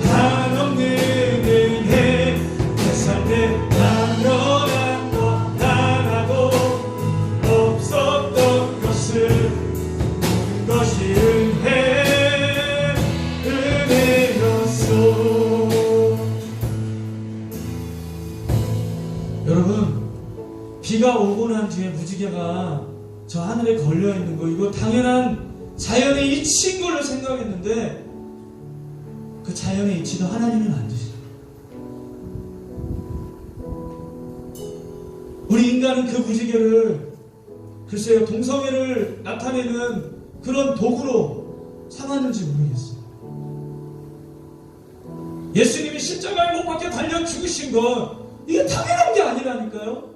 한없는 은혜 내 삶에 당연한 것 하나도 없었던 것을 모든 것이 은혜 은혜였소 여러분 비가 오고 난 뒤에 무지개가 저 하늘에 걸려있는 거 이거 당연한 자연의 이치인 걸로 생각했는데 그 자연의 이치도 하나님이 만드시죠. 우리 인간은 그 무지개를 글쎄요 동성애를 나타내는 그런 도구로 삼았는지 모르겠어요. 예수님이 십자가에 못 박혀 달려 죽으신 건 이게 당연한 게 아니라니까요.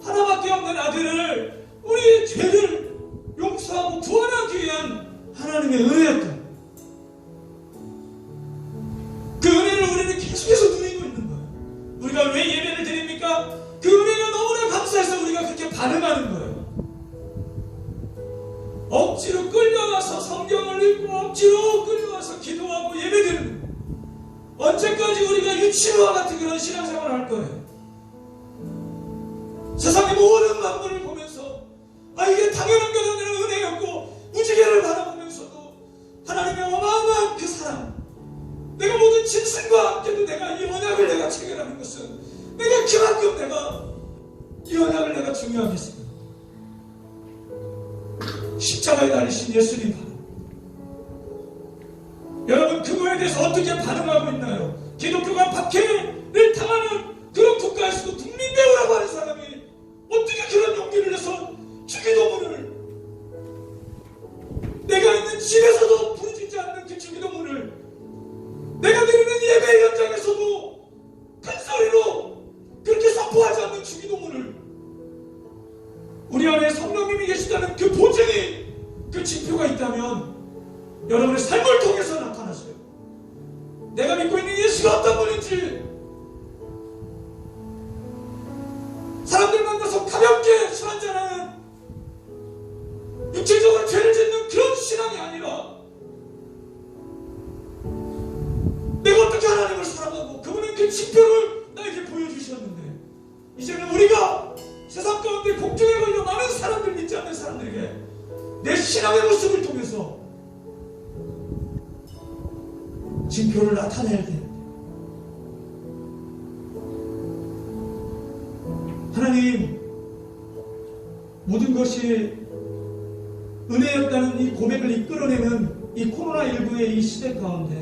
하나밖에 없는 아들을 우리의 죄를 용서하고 구원하기 위한 하나님의 은혜였다. 그 은혜를 우리는 계속해서 누리고 있는 거예요. 우리가 왜 예배를 드립니까? 그 은혜가 너무나 감사해서 우리가 그렇게 반응하는 거예요. 억지로 끌려와서 성경을 읽고 억지로 끌려와서 기도하고 예배드리는 거예요. 언제까지 우리가 유치부와 같은 그런 신앙생활을 할 거예요? 세상의 모든 만물을 보면서 이게 당연한 게 아니라 은혜였고 무지개를 바라보면서도 하나님의 어마어마한 그 사랑 내가 모든 짐승과 함께도 내가 이 언약을 내가 체결하는 것은 내가 그만큼 내가 이 언약을 내가 중요하게 했습니다. 십자가에 달리신 예수님 여러분 그거에 대해서 어떻게 반응하고 있나요? 기독교가 박해를 당하는 그런 국가에서도 국민배우라고 하는 사람이 어떻게 그런 용기를 내서 주기도문을 내가 있는 집에서도 부르짖지 않는 그 주기도문을 내가 드리는 예배 현장에서도 큰 소리로 그렇게 선포하지 않는 주기도문을 우리 안에 성령님이 계시다는 그 보증이 그 지표가 있다면 여러분의 삶을 통해서 나타났어요. 내가 믿고 있는 예수가 어떤 분인지 사람들 만나서 가볍게 술 한잔하는 육체적으로 죄를 짓는 그런 신앙이 아니라 그 징표를 나에게 보여주셨는데 이제는 우리가 세상 가운데 공중에 걸려 많은 사람들, 믿지 않는 사람들에게 내 신앙의 모습을 통해서 징표를 나타내야 돼. 하나님, 모든 것이 은혜였다는 이 고백을 이끌어내는 이 코로나19의 이 시대 가운데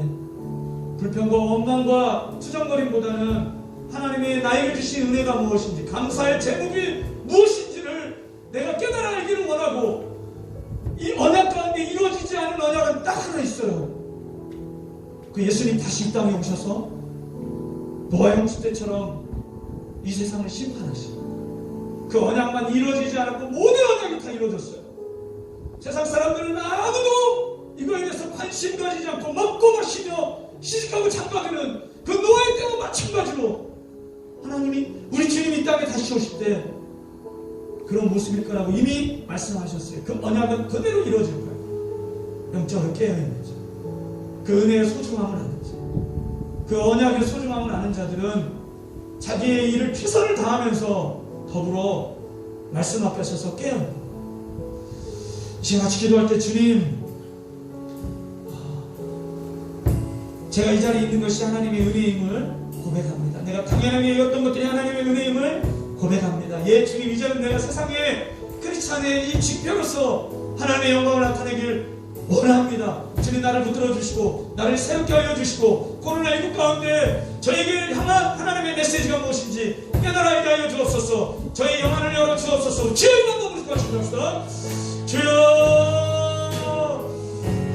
불평과 원망과 투정거림보다는 하나님의 나에게 주신 은혜가 무엇인지, 감사의 제목이 무엇인지를 내가 깨달아 알기를 원하고, 이 언약 가운데 이루어지지 않은 언약은 딱 하나 있어요. 그 예수님 다시 이 땅에 오셔서 노아 형수 때처럼 이 세상을 심판하시고, 그 언약만 이루어지지 않았고 모든 언약이 다 이루어졌어요. 세상 사람들은 아무도 이거에 대해서 관심 가지지 않고 먹고 마시며 시집가고 장가드는 그 노아의 때와 마찬가지로 하나님이 우리 주님이 이 땅에 다시 오실 때 그런 모습일 거라고 이미 말씀하셨어요. 그 언약은 그대로 이루어질 거예요. 영적으로 깨어있는 자, 그 은혜의 소중함을 아는 자, 그 언약의 소중함을 아는 자들은 자기의 일을 최선을 다하면서 더불어 말씀 앞에 서서 깨어있는 거예요. 지금 같이 기도할 때 주님, 제가 이 자리에 있는 것이 하나님의 은혜임을 고백합니다. 내가 당연하게 여겼던 것들이 하나님의 은혜임을 고백합니다. 예, 주님, 이제는 내가 세상에 크리스찬의 이 징표로서 하나님의 영광을 나타내길 원합니다. 주님, 나를 붙들어 주시고 나를 새롭게 하여 주시고 코로나19 가운데 저에게 향한 하나님의 메시지가 무엇인지 깨달아야 하여 주옵소서. 저의 영안을 열어 주옵소서. 주여, 이만 너무 기도합시다. 주여,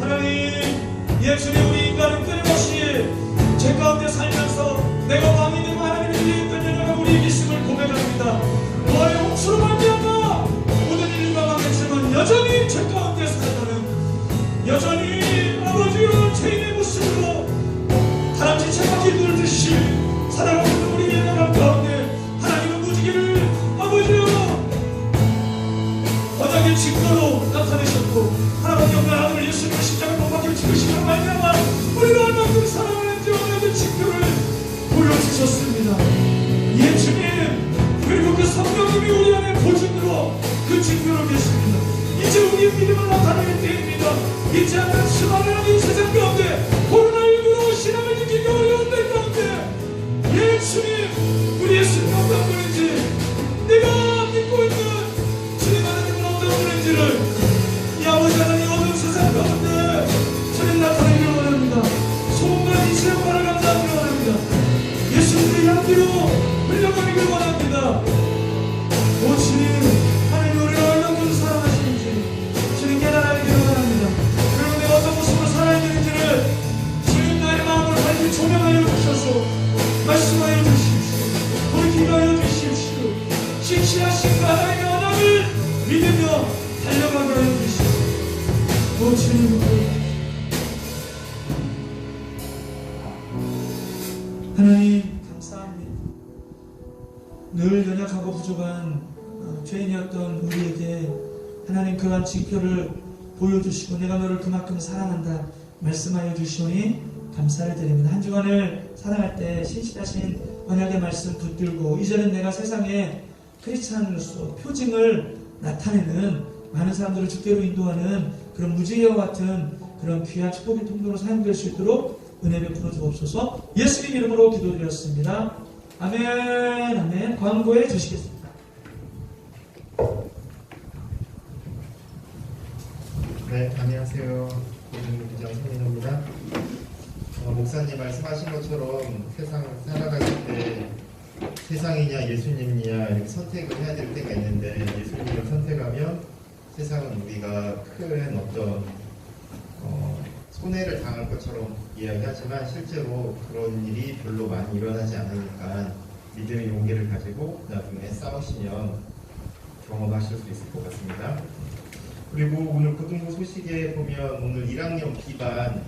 하나님, 예, 주님, 우리 인간은 끊임없이 죄 가운데 살면서 내가 왕이 되고 하나님의 위에 있던 여자가 우리의 있음을 고백합니다. 너의 홍수로 말미암아 모든 인류가 망했지만 여전히 죄 가운데 살아가는, 여전히 아버지로 죄인의 모습으로 다람쥐 채바퀴 돌듯이 살아가고 있는 우리의 나라 가운데 하나님은 무지개를 아버지로 언약의 증거로 나타내셨고, 하나님의 없는 아들 예수님을 십자가 못 박혀 죽으시고 말미암아 우리를 얼마큼 사랑하는지 언약의 증거를 보여주셨습니다. 예, 주님, 그리고 그 성령님이 우리 안에 보증으로 그 증거로 계십니다. 이제 우리의 믿음을 나타내는 때입니다. 잊지 않는 수많은 이 세상 가운데 코로나19로 신앙을 지키기 어려운 때 가운데, 예, 주님, 우리 예수님 어떤 분인지, 내가 믿고 있는 주님 하나님은 어떤 분인지를 이 아버지 하나님 어두운 세상 가운데 주님 나타내기를 원합니다. 소원과 이치의 말을 감사하기를 원합니다. 예수님의 향기로 흘려가기를 원합니다. 오 주님, 하나님 우리를 얼마큼 사랑하시는지 주님 깨달아야기를 원합니다. 그리고 내가 어떤 모습으로 살아야 되는지를 주님 나의 마음을 밝히 조명하여 주셔서 말씀하여 주십시오. 돌이키게 하여 주십시오. 신실하신 그 하나님의 언약을 믿으며 달려가게 하여 주십시오. 오 주님, 하나님 감사합니다. 늘 연약하고 부족한 죄인이었던 우리에게 하나님 그러한 징표를 보여주시고 내가 너를 그만큼 사랑한다 말씀하여 주시오니 감사를 드립니다. 한 주간을 살아갈 때 신실하신 언약의 말씀 붙들고 이제는 내가 세상에 크리스찬으로서 표징을 나타내는 많은 사람들을 주께로 인도하는 그런 무지개와 같은 그런 귀한 축복의 통로로 사용될 수 있도록 은혜 베풀어 주옵소서. 예수님 이름으로 기도드렸습니다. 아멘. 아멘. 광고해 주시겠습니다. 네, 안녕하세요. 고등부 부장 손인호입니다. 목사님 말씀하신 것처럼 세상을 살아가실 때 세상이냐 예수님이냐 이렇게 선택을 해야 될 때가 있는데, 예수님을 선택하면 세상은 우리가 큰 어떤 손해를 당할 것처럼 이야기하지만 실제로 그런 일이 별로 많이 일어나지 않으니까 믿음의 용기를 가지고 나중에 싸우시면 경험하실 수 있을 것 같습니다. 그리고 오늘 고등부 소식에 보면 오늘 1학년 B반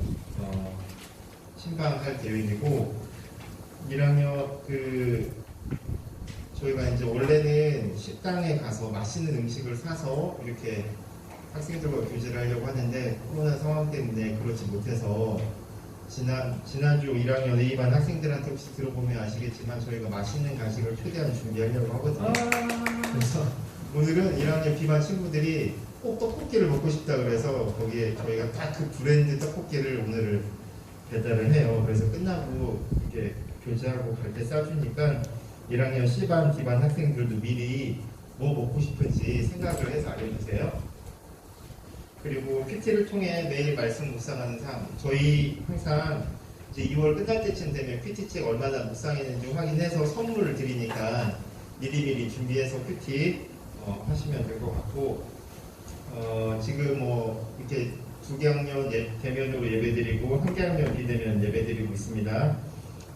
신방할 계획이고, 1학년 저희가 이제 원래는 식당에 가서 맛있는 음식을 사서 이렇게 학생들과 교제를 하려고 하는데 코로나 상황 때문에 그렇지 못해서 지난주 1학년 A반 학생들한테 혹시 들어보면 아시겠지만 저희가 맛있는 간식을 최대한 준비하려고 하거든요. 그래서 오늘은 1학년 B반 친구들이 꼭 떡볶이를 먹고 싶다 그래서 거기에 저희가 딱 그 브랜드 떡볶이를 오늘 배달을 해요. 그래서 끝나고 이렇게 교제하고 갈 때 싸주니까 1학년 C반, D반 학생들도 미리 뭐 먹고 싶은지 생각을 해서 알려주세요. 그리고 PT를 통해 매일 말씀 묵상하는 삶. 저희 항상 이제 2월 끝날 때쯤 되면 PT 책 얼마나 묵상했는지 확인해서 선물을 드리니까 미리미리 준비해서 PT 하시면 될 것 같고, 지금 뭐 이렇게 2개학년 대면으로 예배드리고 1개학년 비대면 예배드리고 있습니다.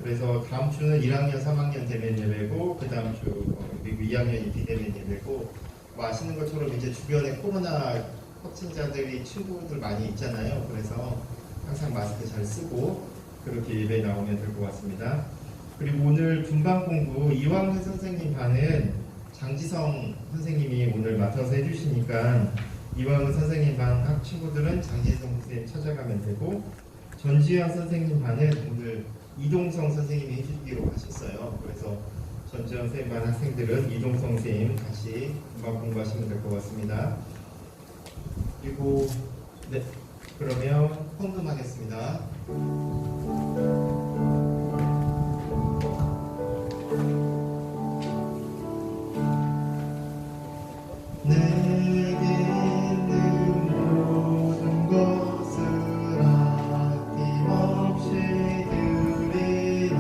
그래서 다음 주는 1학년, 3학년 대면 예배고 그 다음 주 그리고 2학년이 비대면 예배고, 뭐 아시는 것처럼 이제 주변에 코로나 확진자들이 친구들 많이 있잖아요. 그래서 항상 마스크 잘 쓰고 그렇게 예배 나오면 될 것 같습니다. 그리고 오늘 분반 공부 이왕훈 선생님 반은 장지성 선생님이 오늘 맡아서 해주시니까 이왕훈 선생님 반 학 친구들은 장지성 선생님 찾아가면 되고, 전지현 선생님 반은 오늘 이동성 선생님이 해주기로 하셨어요. 그래서 전지현 선생님 반 학생들은 이동성 선생님 같이 분반 공부하시면 될 것 같습니다. 그리고 네, 그러면 헌금하겠습니다. 내게 있는 모든 것을 아낌없이 드리네.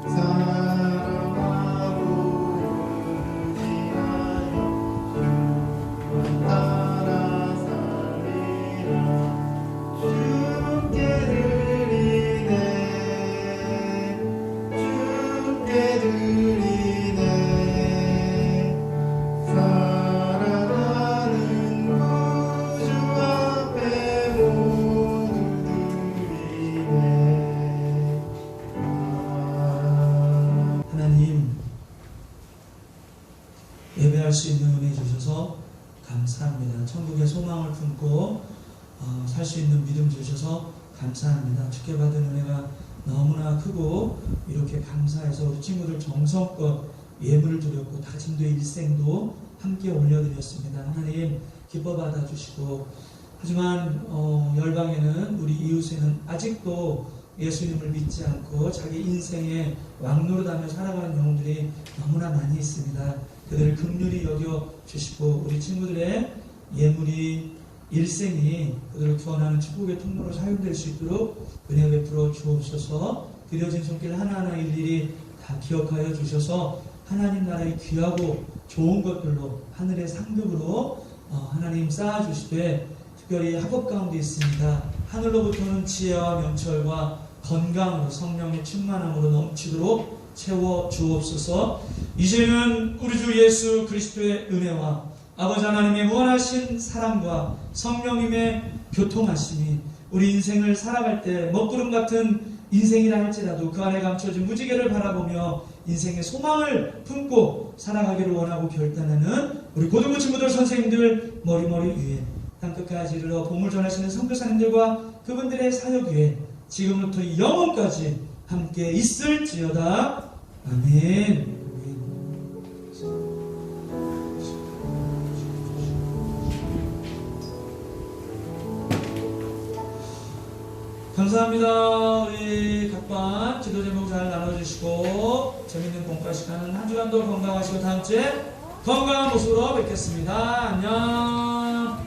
사랑하고 의지하여 주만 따라 살리라. 주께 드리네. 주께 드리네. 사랑하는 구주 앞에 모두 드리네. 하나님, 예배할 수 있는 은혜 주셔서 감사합니다. 천국의 소망을 품고 살 수 있는 믿음 주셔서 감사합니다. 주께 받은 은혜가 너무나 크고 이렇게 감사해서 우리 친구들 정성껏 예물을 드렸고 다짐도의 일생도 함께 올려드렸습니다. 하나님 기뻐 받아주시고, 하지만 열방에는 우리 이웃에는 아직도 예수님을 믿지 않고 자기 인생의 왕노릇하며 살아가는 영혼들이 너무나 많이 있습니다. 그들을 긍휼히 여겨주시고 우리 친구들의 예물이 일생이 그들을 구원하는 축복의 통로로 사용될 수 있도록 은혜 베풀어 주옵소서. 드려진 손길 하나하나 일일이 다 기억하여 주셔서 하나님 나라의 귀하고 좋은 것들로 하늘의 상급으로 하나님 쌓아주시되, 특별히 학업 가운데 있습니다. 하늘로부터는 지혜와 명철과 건강으로 성령의 충만함으로 넘치도록 채워 주옵소서. 이제는 우리 주 예수 그리스도의 은혜와 아버지 하나님의 무한하신 사랑과 성령님의 교통하심이 우리 인생을 살아갈 때 먹구름 같은 인생이라 할지라도 그 안에 감춰진 무지개를 바라보며 인생의 소망을 품고 살아가기를 원하고 결단하는 우리 고등부 친구들, 선생님들 머리머리 위에 땅끝까지 이르러 복음을 전하시는 선교사님들과 그분들의 사역 위에 지금부터 영원까지 함께 있을지어다. 아멘. 감사합니다. 우리 각반 지도 제목 잘 나눠주시고 재밌는 공과 시간은 한 주간도 건강하시고 다음 주에 건강한 모습으로 뵙겠습니다. 안녕.